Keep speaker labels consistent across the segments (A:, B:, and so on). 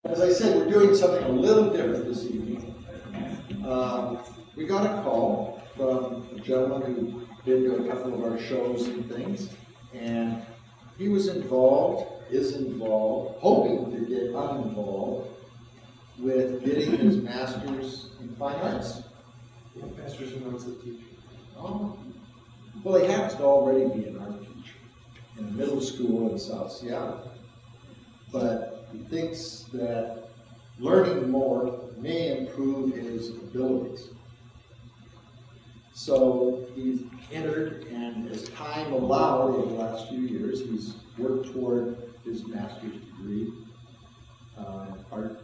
A: As I said, we're doing something a little different this evening. We got a call from a gentleman who'd been to a couple of our shows and things, and he was involved, hoping to get uninvolved with getting his master's in fine arts.
B: Master's in arts of teaching.
A: Oh. Well, he happens to already be an art teacher in a middle school in South Seattle. But he thinks that learning more may improve his abilities. So he's entered, and as time allowed over the last few years, he's worked toward his master's degree in art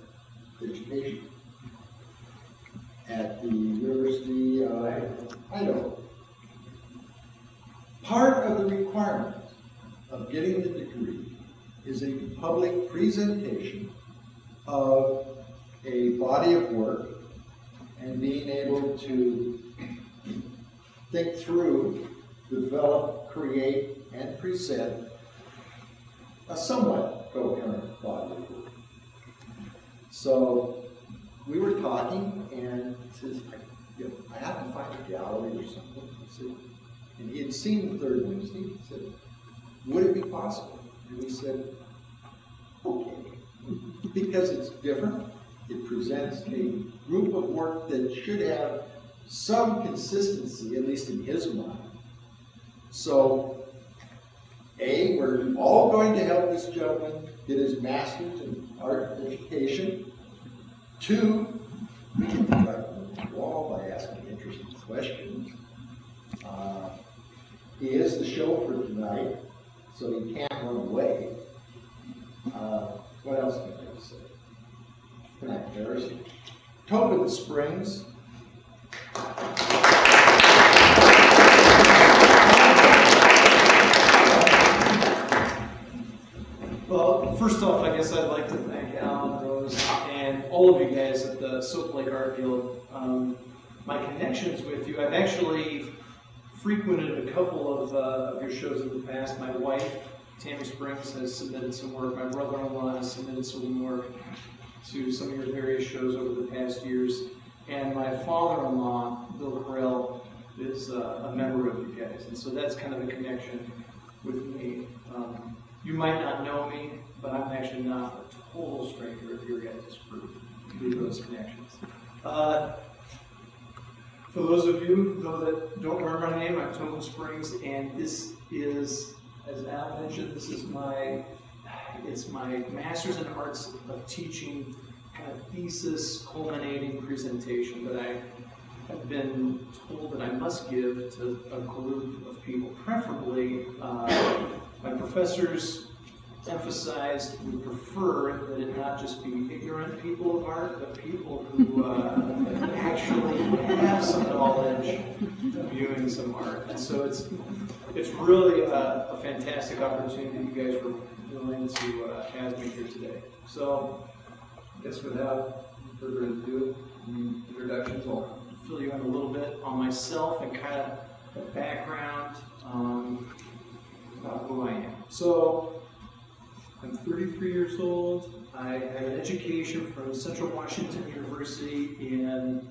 A: education at the University of Idaho. Part of the requirement of getting the degree is a public presentation of a body of work and being able to think through, develop, create, and present a somewhat coherent body of work. So we were talking, and he says, I have to find a gallery or something. I said, and he had seen the Third Wednesday. He said, would it be possible? And we said, okay. Because it's different. It presents a group of work that should have some consistency, at least in his mind. So, A, we're all going to help this gentleman get his master's in art education. 2, we can drive him to the wall by asking interesting questions. He is the show for tonight, so he can't run away. What else can I say? Can I embarrass you? Tobin Springs.
B: Well, first off, I guess I'd like to thank Alan, Rose, and all of you guys at the Soap Lake Art Guild. My connections with you, I've actually frequented a couple of your shows in the past. My wife, Tobin Springs, has submitted some work. My brother-in-law has submitted some work to some of your various shows over the past years. And my father-in-law, Bill Carell, is a member of you guys. And so that's kind of a connection with me. You might not know me, but I'm actually not a total stranger of your guys' group through those connections. For those of you, though, that don't remember my name, I'm Tobin Springs, and this is, as Al mentioned, this is my Master's in Arts of Teaching kind of thesis culminating presentation that I have been told that I must give to a group of people. Preferably, my professors emphasized we prefer that it not just be ignorant people of art, but people who actually have some knowledge of viewing some art. And so it's really a fantastic opportunity you guys were willing to have me here today. So I guess without further ado, introductions, I'll fill you in a little bit on myself and kind of the background about who I am. So I'm 33 years old. I have an education from Central Washington University in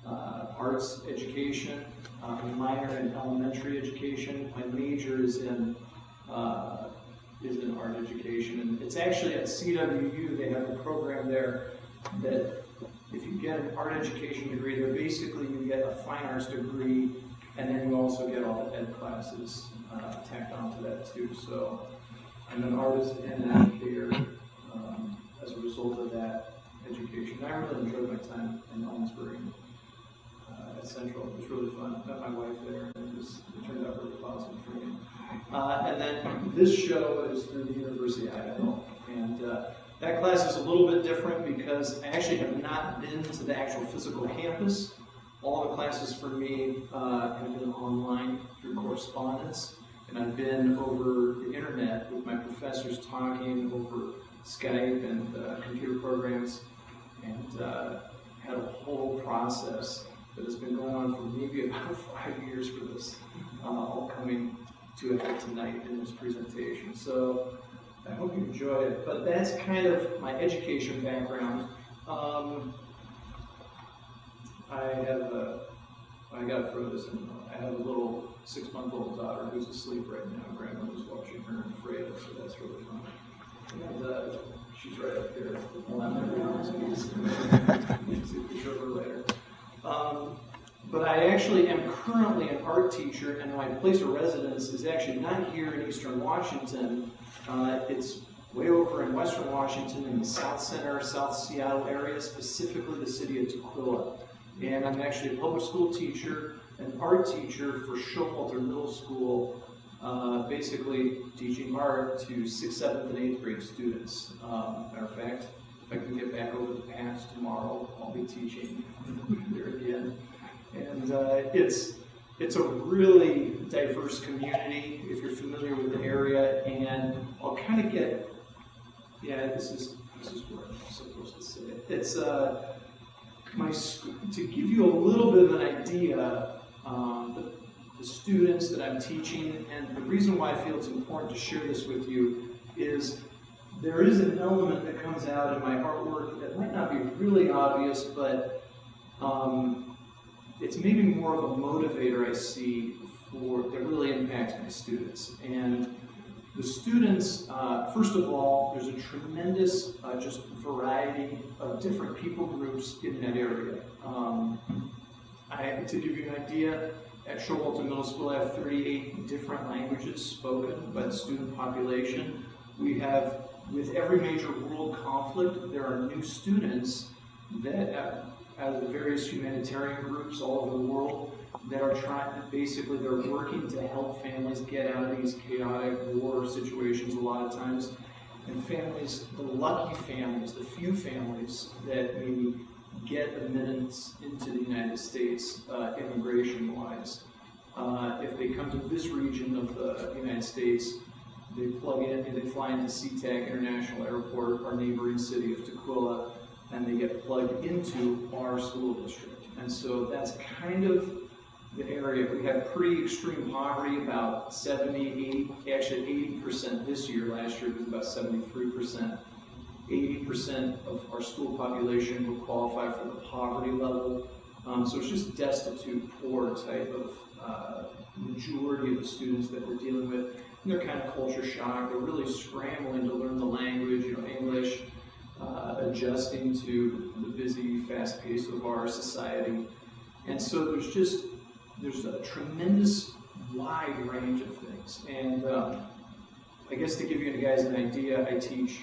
B: arts education, a minor in elementary education. My major is in art education, and it's actually at CWU. They have a program there that if you get an art education degree, there basically you get a fine arts degree, and then you also get all the ed classes tacked onto that too. So I'm an artist and an educator as a result of that education. I really enjoyed my time in Ellensburg at Central. It was really fun. I met my wife there, and it turned out really positive for me. And then this show is through the University of Idaho. And that class is a little bit different because I actually have not been to the actual physical campus. All the classes for me have been online through correspondence. And I've been over the internet with my professors talking over Skype and computer programs, and had a whole process that has been going on for maybe about 5 years for this, all coming to a head tonight in this presentation. So I hope you enjoyed it, but that's kind of my education background. I gotta throw this in. I have a little 6-month-old daughter who's asleep right now. Grandmother's watching her and afraid of, so that's really fun. And she's right up here. Well, I'm never see a picture of her later. But I actually am currently an art teacher, and my place of residence is actually not here in Eastern Washington. It's way over in Western Washington in the South Center, South Seattle area, specifically the city of Tukwila. And I'm actually a public school teacher, an art teacher for Showalter Middle School, basically teaching art to 6th, 7th, and 8th grade students. Matter of fact, if I can get back over the past tomorrow, I'll be teaching there again. And it's a really diverse community, if you're familiar with the area, and I'll kind of get, yeah, this is where I'm supposed to say it. It's to give you a little bit of an idea, the students that I'm teaching, and the reason why I feel it's important to share this with you is there is an element that comes out in my artwork that might not be really obvious, but it's maybe more of a motivator I see that really impacts my students. And the students, first of all, there's a tremendous just variety of different people groups in that area. To give you an idea, at Showalter Middle School, I have 38 different languages spoken by the student population. We have, with every major world conflict, there are new students that out of the various humanitarian groups all over the world that are trying to, basically, they're working to help families get out of these chaotic war situations a lot of times. And families, the lucky families, the few families that maybe get admittance into the United States immigration-wise, if they come to this region of the United States, they plug in and they fly into SeaTac International Airport, our neighboring city of Tukwila, and they get plugged into our school district. And so that's kind of the area. We have pretty extreme poverty, about 70, 80, actually 80% this year. Last year it was about 73%. 80% of our school population would qualify for the poverty level. So it's just destitute, poor type of majority of the students that we're dealing with. And they're kind of culture shocked. They're really scrambling to learn the language, English, adjusting to the busy, fast pace of our society. And so there's a tremendous wide range of things. And I guess to give you guys an idea, I teach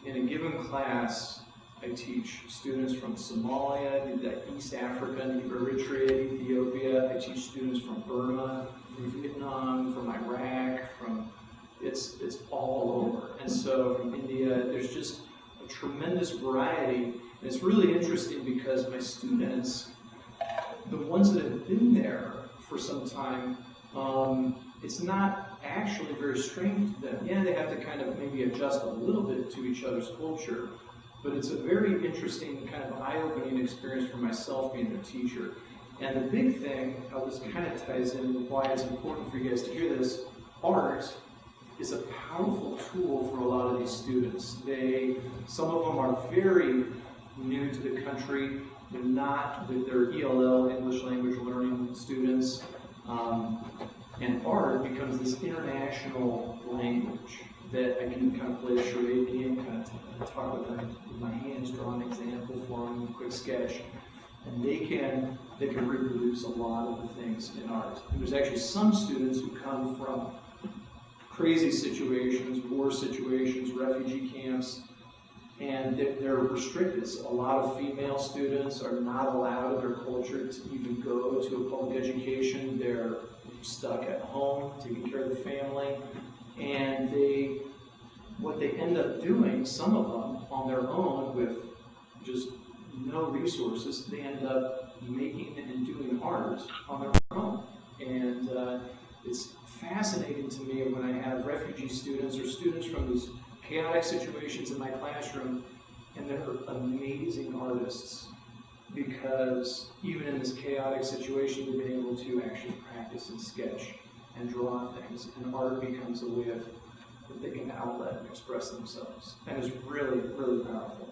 B: in a given class, I teach students from Somalia, East Africa, Eritrea, Ethiopia. I teach students from Burma, from Vietnam, from Iraq, it's all over. And so from India, there's just a tremendous variety. And it's really interesting because my students, the ones that have been there for some time, it's not actually very strange to them. Yeah, they have to kind of maybe adjust a little bit to each other's culture, but it's a very interesting kind of eye-opening experience for myself being their teacher. And the big thing, how this kind of ties in with why it's important for you guys to hear this, art is a powerful tool for a lot of these students. Some of them are very new to the country. They're ELL, English language learning students. And art becomes this international language that I can kind of play a charade game, kind of talk with them with my hands, draw an example for them, a quick sketch. And they can reproduce a lot of the things in art. And there's actually some students who come from crazy situations, war situations, refugee camps, and they're restricted. A lot of female students are not allowed in their culture to even go to a public education. They're stuck at home, taking care of the family, and what they end up doing, some of them on their own with just no resources, they end up making and doing art on their own. And it's fascinating to me when I have refugee students or students from these chaotic situations in my classroom, and they're amazing artists because even in this chaotic situation, they've been able to actually practice and sketch and draw things, and art becomes a way of that they can outlet and express themselves. And it's really, really powerful.